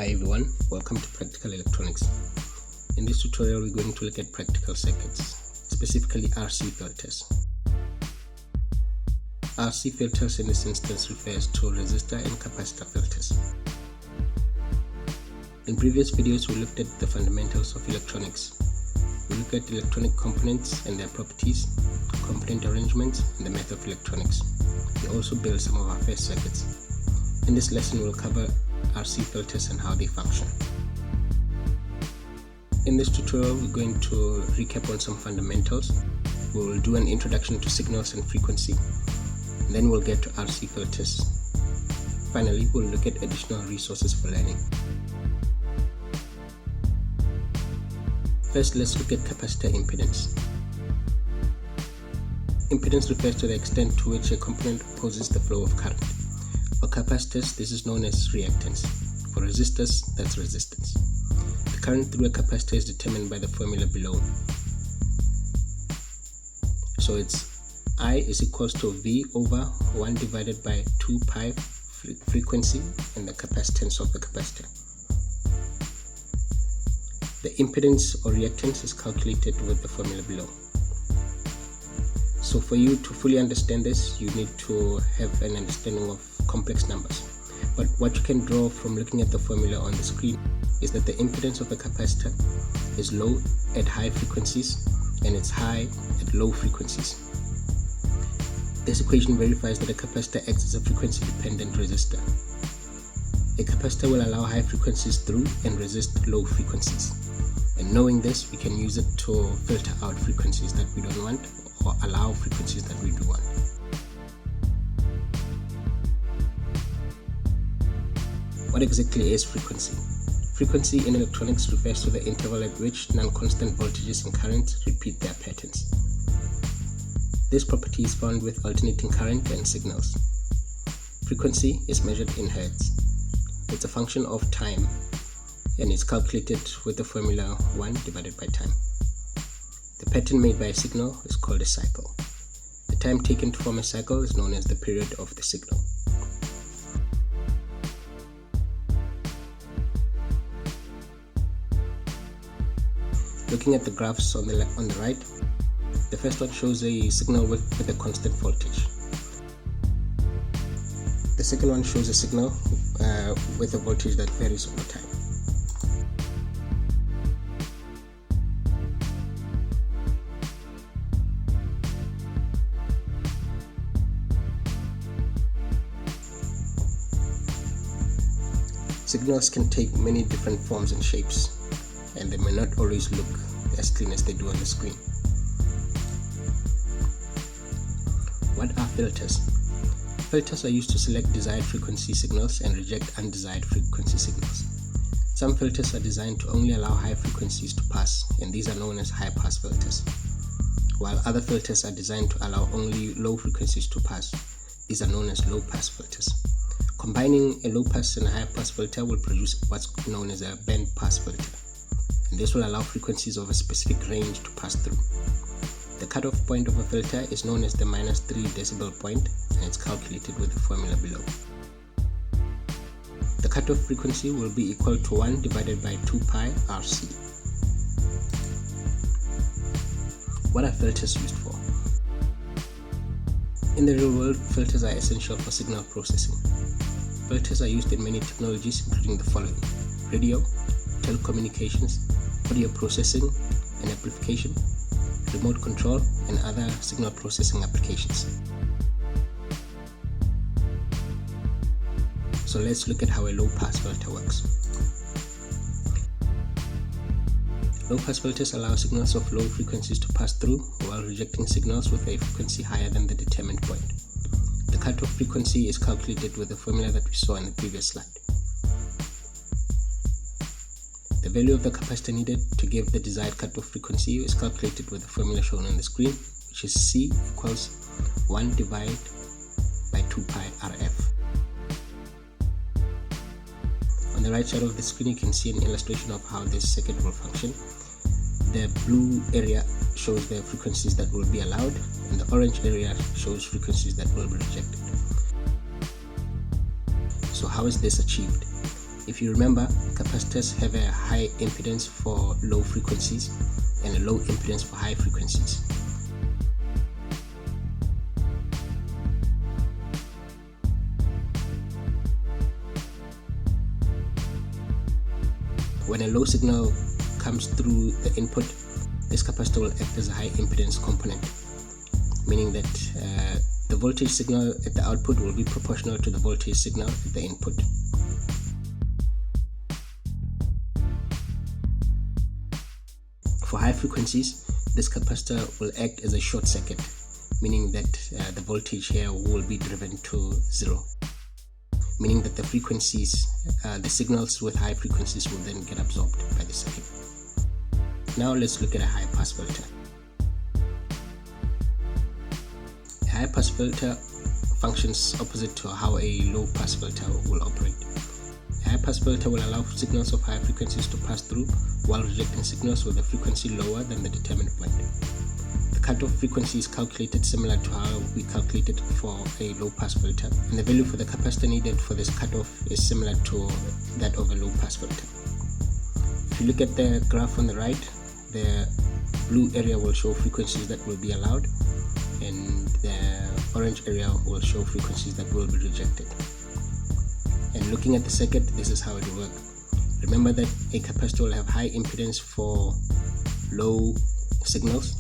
Hi everyone, welcome to Practical Electronics. In this tutorial we're going to look at practical circuits, specifically RC filters. RC filters in this instance refers to resistor and capacitor filters. In previous videos we looked at the fundamentals of electronics. We looked at electronic components and their properties, component arrangements, and the math of electronics. We also built some of our first circuits. In this lesson we'll cover RC filters and how they function. In this tutorial we're going to recap on some fundamentals. We will do an introduction to signals and frequency, and then we'll get to RC filters. Finally, we'll look at additional resources for learning. First, let's look at capacitor impedance. Impedance refers to the extent to which a component opposes the flow of current. For capacitors, this is known as reactance. For resistors, that's resistance. The current through a capacitor is determined by the formula below. So it's I is equals to V over 1 divided by 2 pi frequency and the capacitance of the capacitor. The impedance or reactance is calculated with the formula below. So for you to fully understand this, you need to have an understanding of complex numbers. But what you can draw from looking at the formula on the screen is that the impedance of a capacitor is low at high frequencies and it's high at low frequencies. This equation verifies that a capacitor acts as a frequency-dependent resistor. A capacitor will allow high frequencies through and resist low frequencies. And knowing this, we can use it to filter out frequencies that we don't want or allow frequencies that we do want. What exactly is frequency? Frequency in electronics refers to the interval at which non-constant voltages and currents repeat their patterns. This property is found with alternating current and signals. Frequency is measured in hertz. It's a function of time and is calculated with the formula 1 divided by time. The pattern made by a signal is called a cycle. The time taken to form a cycle is known as the period of the signal. Looking at the graphs on the right, the first one shows a signal with a constant voltage. The second one shows a signal with a voltage that varies over time. Signals can take many different forms and shapes, and they may not always look as clean as they do on the screen. What are filters? Filters are used to select desired frequency signals and reject undesired frequency signals. Some filters are designed to only allow high frequencies to pass, and these are known as high-pass filters, while other filters are designed to allow only low frequencies to pass. These are known as low-pass filters. Combining a low-pass and a high-pass filter will produce what's known as a band-pass filter, and this will allow frequencies of a specific range to pass through. The cutoff point of a filter is known as the -3 decibel point, and it's calculated with the formula below. The cutoff frequency will be equal to 1 divided by 2 pi RC. What are filters used for? In the real world, filters are essential for signal processing. Filters are used in many technologies, including the following: radio, telecommunications, audio processing and amplification, remote control, and other signal processing applications. So let's look at how a low-pass filter works. Low-pass filters allow signals of low frequencies to pass through while rejecting signals with a frequency higher than the determined point. The cutoff frequency is calculated with the formula that we saw in the previous slide. The value of the capacitor needed to give the desired cutoff frequency is calculated with the formula shown on the screen, which is C equals 1 divided by 2 pi RF. On the right side of the screen you can see an illustration of how this circuit will function. The blue area shows the frequencies that will be allowed, and the orange area shows frequencies that will be rejected. So how is this achieved? If you remember, capacitors have a high impedance for low frequencies and a low impedance for high frequencies. When a low signal comes through the input, this capacitor will act as a high impedance component, meaning that the voltage signal at the output will be proportional to the voltage signal at the input. For high frequencies, this capacitor will act as a short circuit, meaning that the voltage here will be driven to zero, meaning that the frequencies, the signals with high frequencies will then get absorbed by the circuit. Now let's look at a high pass filter. A high pass filter functions opposite to how a low pass filter will operate. A high pass filter will allow signals of high frequencies to pass through while rejecting signals with a frequency lower than the determined point. The cutoff frequency is calculated similar to how we calculated for a low pass filter, and the value for the capacitor needed for this cutoff is similar to that of a low pass filter. If you look at the graph on the right, the blue area will show frequencies that will be allowed, and the orange area will show frequencies that will be rejected. And looking at the circuit, this is how it will work. Remember that a capacitor will have high impedance for low signals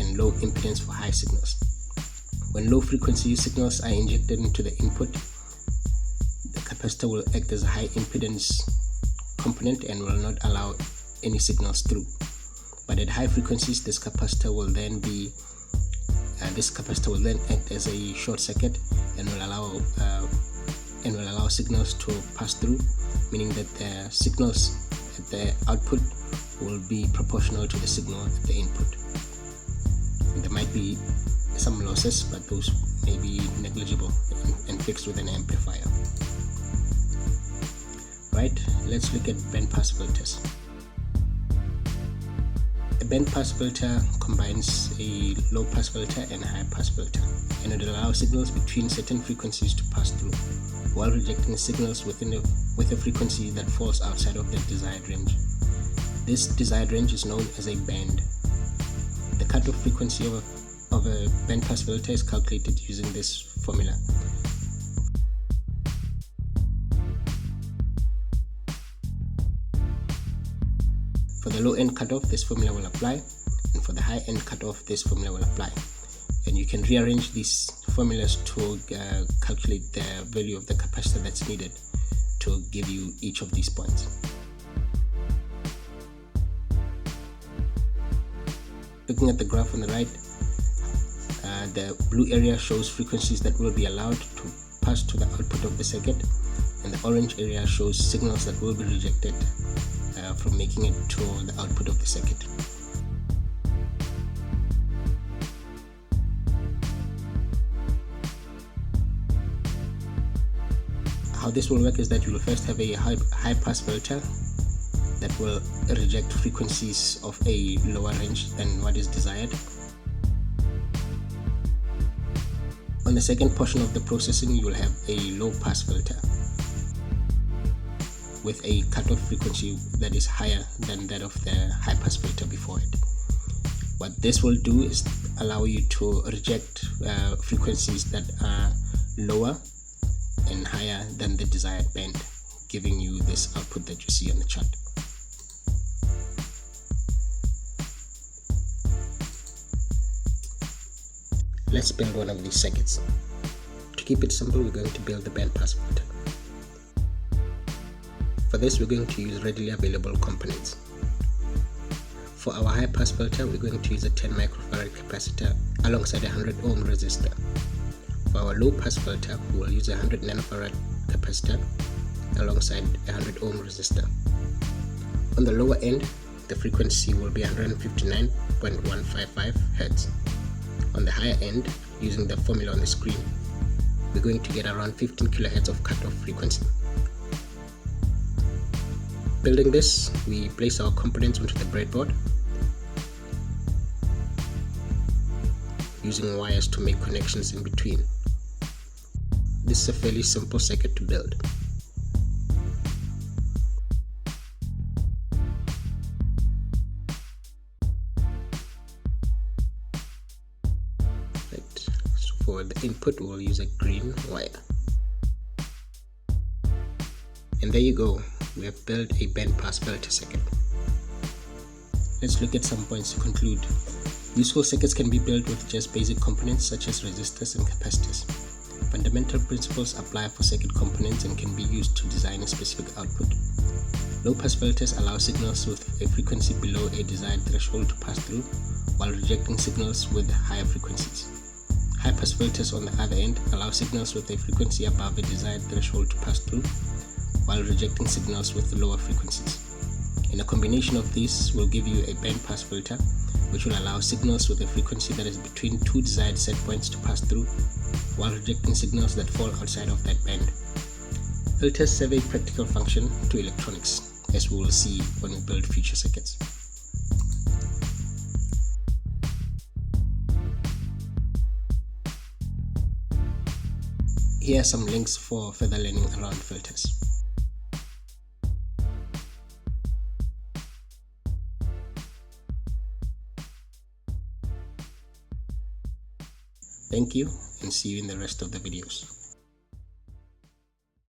and low impedance for high signals. When low frequency signals are injected into the input, the capacitor will act as a high impedance component and will not allow any signals through. But at high frequencies, this capacitor will then act as a short circuit and will allow signals to pass through, meaning that the signals at the output will be proportional to the signal at the input. And there might be some losses, but those may be negligible and fixed with an amplifier. Right, let's look at band pass filters. A band pass filter combines a low pass filter and a high pass filter, and it allows signals between certain frequencies to pass through while rejecting signals with a frequency that falls outside of the desired range. This desired range is known as a band. The cutoff frequency of a band pass filter is calculated using this formula. For the low end cutoff, this formula will apply, and for the high end cutoff, this formula will apply. And you can rearrange these formulas to calculate the value of the capacitor that's needed to give you each of these points. Looking at the graph on the right, the blue area shows frequencies that will be allowed to pass to the output of the circuit, and the orange area shows signals that will be rejected from making it to the output of the circuit. How this will work is that you will first have a high pass filter that will reject frequencies of a lower range than what is desired. On the second portion of the processing, you will have a low pass filter with a cutoff frequency that is higher than that of the high pass filter before it. What this will do is allow you to reject frequencies that are lower and higher than the desired band, giving you this output that you see on the chart. Let's build one of these circuits. To keep it simple, we're going to build the band pass filter. For this, we're going to use readily available components. For our high pass filter, we're going to use a 10 microfarad capacitor alongside a 100 ohm resistor. For our low pass filter, we will use a 100 nanofarad capacitor alongside a 100 ohm resistor. On the lower end, the frequency will be 159.155 Hz. On the higher end, using the formula on the screen, we're going to get around 15 kHz of cutoff frequency. Building this, we place our components onto the breadboard using wires to make connections in between. This is a fairly simple circuit to build. for the input, we'll use a green wire. And there you go, we have built a bandpass filter circuit. Let's look at some points to conclude. Useful circuits can be built with just basic components such as resistors and capacitors. Fundamental principles apply for circuit components and can be used to design a specific output. Low-pass filters allow signals with a frequency below a desired threshold to pass through, while rejecting signals with higher frequencies. High-pass filters, on the other end, allow signals with a frequency above a desired threshold to pass through, while rejecting signals with lower frequencies. And a combination of these will give you a bandpass filter, which will allow signals with a frequency that is between two desired set points to pass through, while rejecting signals that fall outside of that band. Filters serve a practical function to electronics, as we will see when we build future circuits. Here are some links for further learning around filters. Thank you, and see you in the rest of the videos.